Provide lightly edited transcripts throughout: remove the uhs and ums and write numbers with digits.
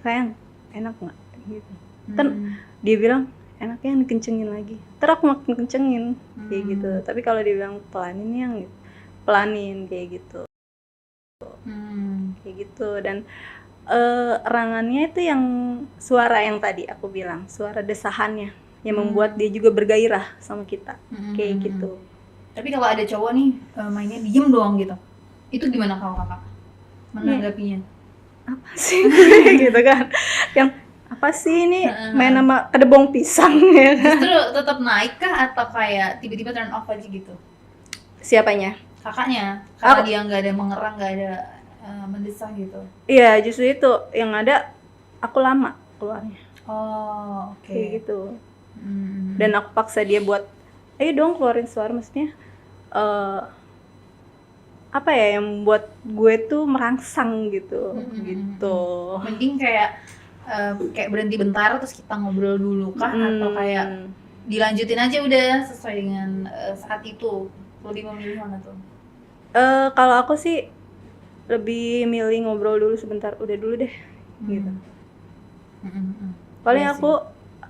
sayang enak nggak gitu. Kan dia bilang enaknya yang dikencengin lagi, terus aku makin kencengin kayak gitu. Tapi kalau dia bilang pelanin yang pelanin kayak gitu. Kayak gitu. Dan erangannya itu yang suara yang tadi aku bilang, suara desahannya yang membuat dia juga bergairah sama kita kayak gitu. Tapi kalau ada cowok nih mainnya diem doang gitu, itu gimana kalau kakak menanggapinya? Apa sih gitu kan, yang apa sih ini main sama kedebong pisang ya kan? Justru tetap naik kah atau kayak tiba-tiba turn off aja gitu? Siapanya? Kakaknya, karena dia nggak ada mengerang, nggak ada mendesak gitu. Iya, justru itu yang ada aku lama keluarnya. Oh, oke. Kayak gitu. Dan aku paksa dia buat ayo dong keluarin suara, maksudnya apa ya yang buat gue tuh merangsang gitu. Gitu. Mending kayak berhenti bentar terus kita ngobrol dulu kah, atau kayak dilanjutin aja udah sesuai dengan saat itu? Lebih memilih mana tuh? Kalau aku sih lebih milih ngobrol dulu sebentar, udah dulu deh gitu. Paling aku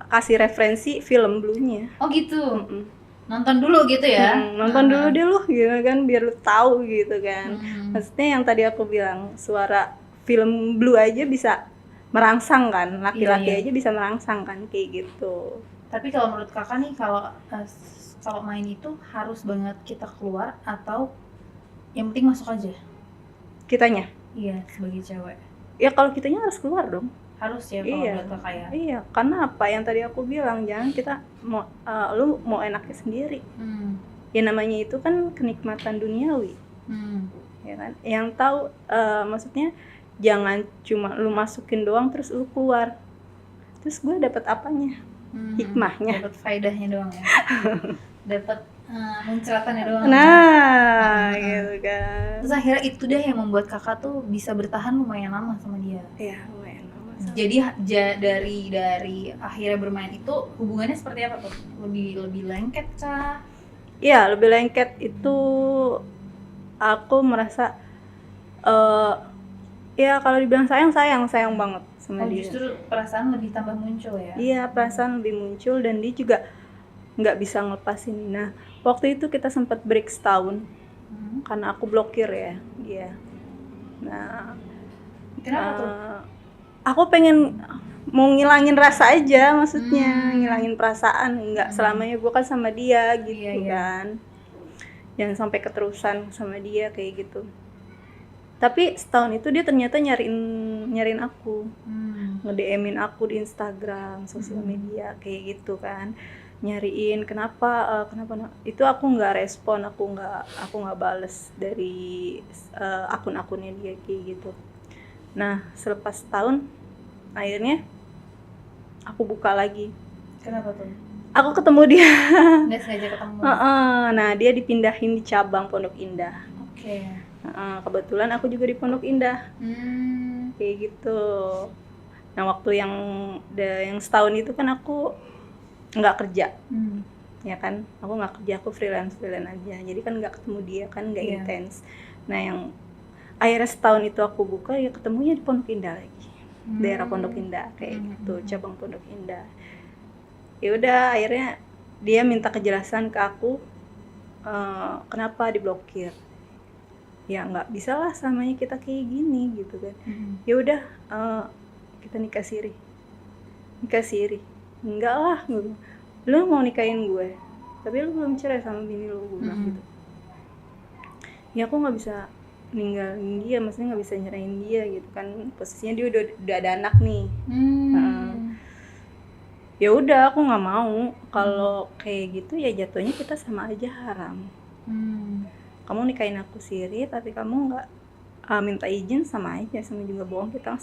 kasih referensi film Blue-nya. Oh gitu. Nonton dulu gitu ya? Nonton dulu deh lu gitu kan, biar lu tahu gitu kan. Maksudnya yang tadi aku bilang, suara film Blue aja bisa merangsang kan, laki-laki aja bisa merangsang kan kayak gitu. Tapi kalau menurut kakak nih, kalau main itu harus banget kita keluar atau yang penting masuk aja? Kitanya? Iya, sebagai cewek. Ya kalau kitanya harus keluar dong. Harus ya kalau menurut kakak ya? Iya, karena apa yang tadi aku bilang, jangan kita mau lu mau enaknya sendiri. Ya namanya itu kan kenikmatan duniawi. Ya kan? Yang tahu maksudnya jangan cuma lu masukin doang terus lu keluar. Terus gue dapat apanya? Hikmahnya. Dapat faedahnya doang ya. Dapat muncratannya doang. Nah, gitu kan. Terus akhirnya itu deh yang membuat kakak tuh bisa bertahan lumayan lama sama dia. Iya, lumayan lama. Jadi dari akhirnya bermain itu hubungannya seperti apa tuh? Lebih lengket kah? Iya, lebih lengket itu. Aku merasa ya kalau dibilang sayang banget sama dia. Justru perasaan lebih tambah muncul ya? Iya, perasaan lebih muncul dan dia juga nggak bisa ngelepasin. Nah, waktu itu kita sempat break setahun karena aku blokir ya. Iya. Nah, kenapa tuh? Aku pengen mau ngilangin rasa aja, maksudnya ngilangin perasaan. Nggak selamanya gue kan sama dia gitu kan. Jangan sampai keterusan sama dia kayak gitu. Tapi setahun itu dia ternyata nyariin aku, nge-DM-in aku di Instagram, sosial media kayak gitu kan, nyariin kenapa itu aku nggak respon, aku nggak bales dari akun-akunnya dia kayak gitu. Nah selepas setahun akhirnya aku buka lagi. Kenapa tuh? Aku ketemu dia. Nggak sengaja ketemu. Nah dia dipindahin di cabang Pondok Indah. Oke. Kebetulan aku juga di Pondok Indah. Kayak gitu. Nah waktu yang setahun itu kan aku nggak kerja, ya kan, aku nggak kerja, aku freelance aja, jadi kan nggak ketemu dia kan, nggak intens. Nah yang akhirnya setahun itu aku buka, ya ketemunya di Pondok Indah lagi, daerah Pondok Indah kayak gitu, cabang Pondok Indah. Ya udah akhirnya dia minta kejelasan ke aku, kenapa diblokir. Ya nggak bisa lah samanya kita kayak gini gitu kan. Ya udah kita nikah siri. Enggak lah, lu mau nikahin gue tapi lu belum cerai sama bini lu, gue bilang gitu. Ya aku nggak bisa ninggalin dia, maksudnya nggak bisa nyerahin dia gitu kan, posisinya dia udah ada anak nih. Ya udah aku nggak mau, kalau kayak gitu ya jatuhnya kita sama aja haram. Kamu nikahin aku siri tapi kamu nggak minta izin, sama aja, sama juga bohong, kita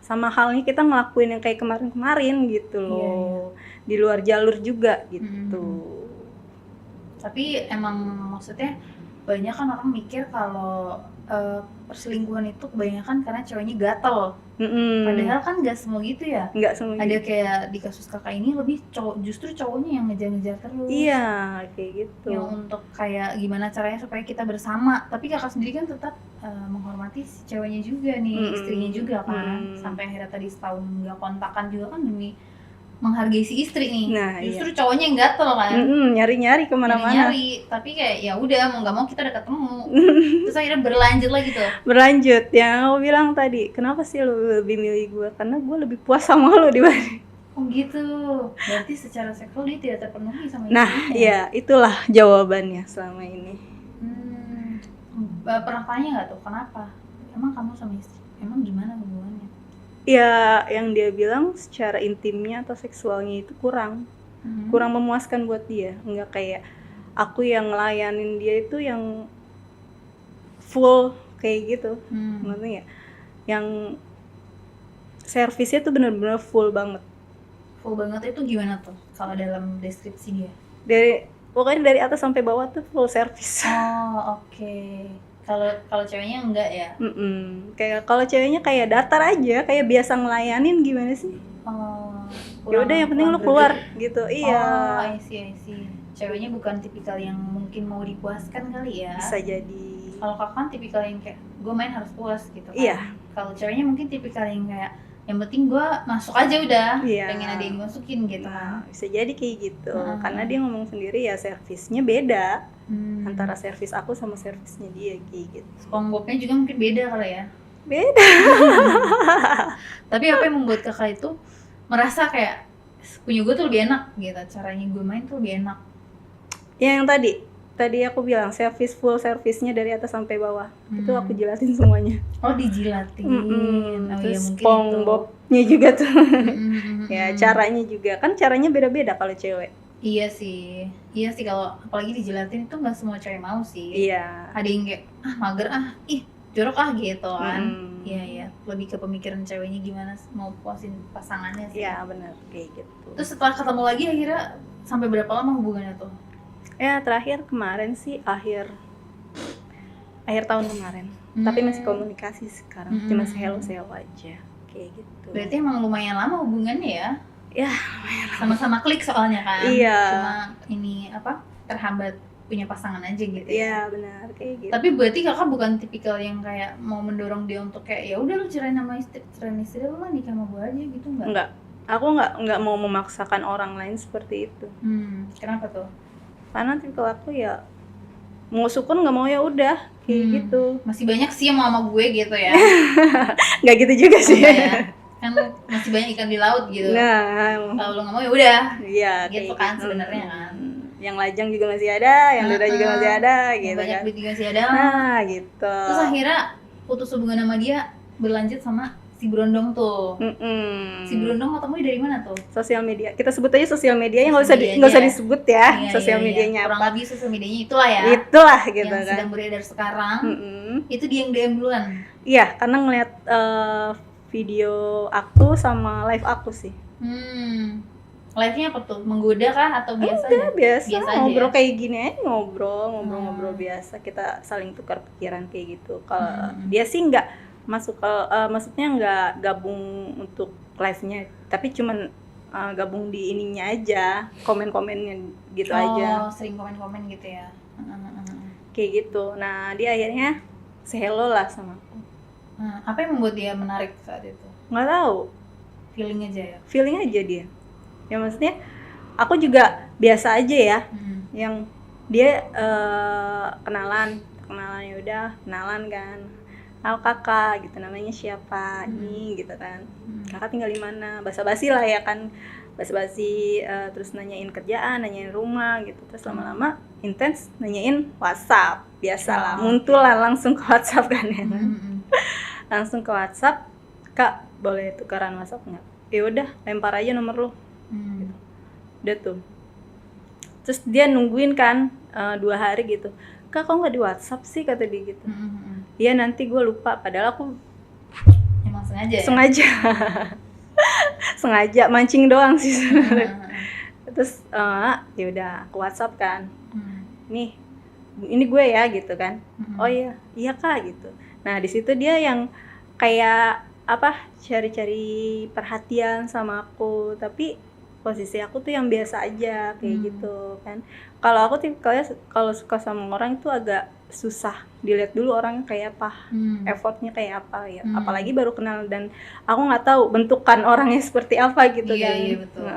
sama halnya kita ngelakuin yang kayak kemarin gitu loh. Di luar jalur juga gitu. Tapi emang maksudnya banyak kan orang mikir kalau perselingkuhan itu kebanyakan karena ceweknya gatel. Padahal kan nggak semua gitu ya. Nggak semua. Ada kayak di kasus kakak ini lebih justru cowoknya yang ngejar-ngejar terus. Iya, kayak gitu. Yang untuk kayak gimana caranya supaya kita bersama. Tapi kakak sendiri kan tetap menghormati si ceweknya juga nih, istrinya juga kan. Sampai akhirnya tadi setahun nggak kontakan juga kan demi menghargai si istri nih. Nah, justru cowoknya yang gatel kan, nyari-nyari kemana-mana. Nyari, tapi kayak ya udah mau nggak mau kita udah ketemu. Terus akhirnya berlanjut lagi tuh. Berlanjut, yang aku bilang tadi, kenapa sih lo lebih milih gue? Karena gue lebih puas sama lo dibanding. Oh gitu, berarti secara seksual dia tidak terpenuhi sama istrinya. Nah, iya, itulah jawabannya selama ini. Pernah tanya nggak tuh kenapa? Emang kamu sama istri, emang gimana hubungannya? Ya, yang dia bilang secara intimnya atau seksualnya itu kurang memuaskan buat dia. Nggak kayak aku yang ngelayanin dia itu yang full kayak gitu. Maksudnya ya, yang servisnya tuh benar-benar full banget. Full banget itu gimana tuh kalau dalam deskripsi dia? Pokoknya dari atas sampai bawah tuh full service. Oh, oke. Kalau ceweknya enggak ya? Kayak kalau ceweknya kayak datar aja, kayak biasa ngelayanin gimana sih? Ya udah yang penting lu keluar gitu. Iya. I see. Ceweknya bukan tipikal yang mungkin mau dipuaskan kali ya? Bisa jadi. Kalau kakak kan tipikal yang kayak gue main harus puas gitu kan? Iya. Kalau ceweknya mungkin tipikal yang kayak yang penting gue masuk aja udah, pengen ada yang masukin gitu kan. Bisa jadi kayak gitu, karena dia ngomong sendiri ya servisnya beda antara servis aku sama servisnya dia kayak gitu. SpongeBob-nya juga mungkin beda kali ya? Beda. Tapi apa yang membuat kakak itu merasa kayak punya gue tuh lebih enak gitu, caranya gue main tuh lebih enak? Ya yang tadi aku bilang full servisnya dari atas sampai bawah. Itu aku jilatin semuanya. Oh, dijilatin. Terus ya SpongeBob-nya juga tuh. Ya caranya juga kan caranya beda-beda kalau cewek. Iya sih kalau apalagi dijilatin itu nggak semua cewek mau sih. Iya. Ada yang kayak mager jorok gitu kan. Iya lebih ke pemikiran ceweknya gimana mau puasin pasangannya sih. Iya benar kayak gitu. Terus setelah ketemu lagi akhirnya sampai berapa lama hubungannya tuh? Ya terakhir kemarin sih akhir tahun kemarin. Tapi masih komunikasi sekarang. Cuma hello aja kayak gitu. Berarti emang lumayan lama hubungannya ya? Ya sama-sama klik soalnya kan. Iya. Cuma ini terhambat punya pasangan aja gitu. Iya benar kayak gitu. Tapi berarti kakak bukan tipikal yang kayak mau mendorong dia untuk kayak ya udah lu cerai istri lu lah, nikah sama gue aja gitu nggak? Enggak. Aku nggak mau memaksakan orang lain seperti itu. Kenapa tuh? Karena tipikal aku ya mau syukur nggak mau ya udah kayak gitu. Masih banyak sih yang mau sama gue gitu ya. Nggak gitu juga sih. Ya. Kan masih banyak ikan di laut gitu. Nah, kalau lo nggak mau ya udah. Iya. Gitu kan sebenarnya kan. Yang lajang juga masih ada, yang duda juga masih ada, gitu banyak kan. Duit juga masih ada. Nah, gitu. Terus akhirnya putus hubungan sama dia, berlanjut sama si Brondong tuh. Si Brondong ketemu dari mana tuh? Sosial media. Kita sebut aja sosial medianya, nggak usah disebut ya. Sosial medianya kurang apa? Lebih sosial medianya itulah ya. Itulah gitu yang kan. Sedang beredar sekarang. Itu dia yang DM duluan. Iya, karena ngeliat video aku sama live aku sih. Live-nya apa tuh? Menggoda kah atau biasa? Biasa ngobrol aja. Kayak gini aja, ngobrol biasa. Kita saling tukar pikiran kayak gitu. Kalau dia sih nggak masuk ke maksudnya nggak gabung untuk live-nya, tapi cuman gabung di ininya aja, komen-komennya gitu aja. Sering komen-komen gitu ya. Kayak gitu. Nah, dia akhirnya hello lah sama aku. Apa yang membuat dia menarik saat itu? Nggak tahu. Feeling aja dia. Ya maksudnya aku juga biasa aja ya. Yang dia kenalan ya udah, kenalan kan. Aku kakak gitu, namanya siapa nih gitu kan. Kakak tinggal di mana? Basa-basi lah ya kan. Basa-basi terus nanyain kerjaan, nanyain rumah gitu. Terus lama-lama intens nanyain WhatsApp. Biasalah, muncul lah langsung ke WhatsApp kan ya. Langsung ke WhatsApp, Kak, boleh tukaran WhatsApp nggak? Ya udah, lempar aja nomor lu. Gitu. Udah tuh. Terus dia nungguin kan 2 hari gitu. Kak, kok nggak di WhatsApp sih, kata dia gitu. Iya nanti gue lupa, padahal aku emang sengaja. Sengaja mancing doang sih sebenarnya. Terus ya udah ke WhatsApp kan. Nih, ini gue ya gitu kan. Oh iya Kak gitu. Nah di situ dia yang kayak cari-cari perhatian sama aku, tapi posisi aku tuh yang biasa aja kayak gitu kan. Kalau aku tipikalnya kalau suka sama orang itu agak susah, dilihat dulu orangnya kayak apa, effortnya kayak apa ya, apalagi baru kenal dan aku nggak tahu bentukan orangnya seperti apa gitu iya, kan. iya betul.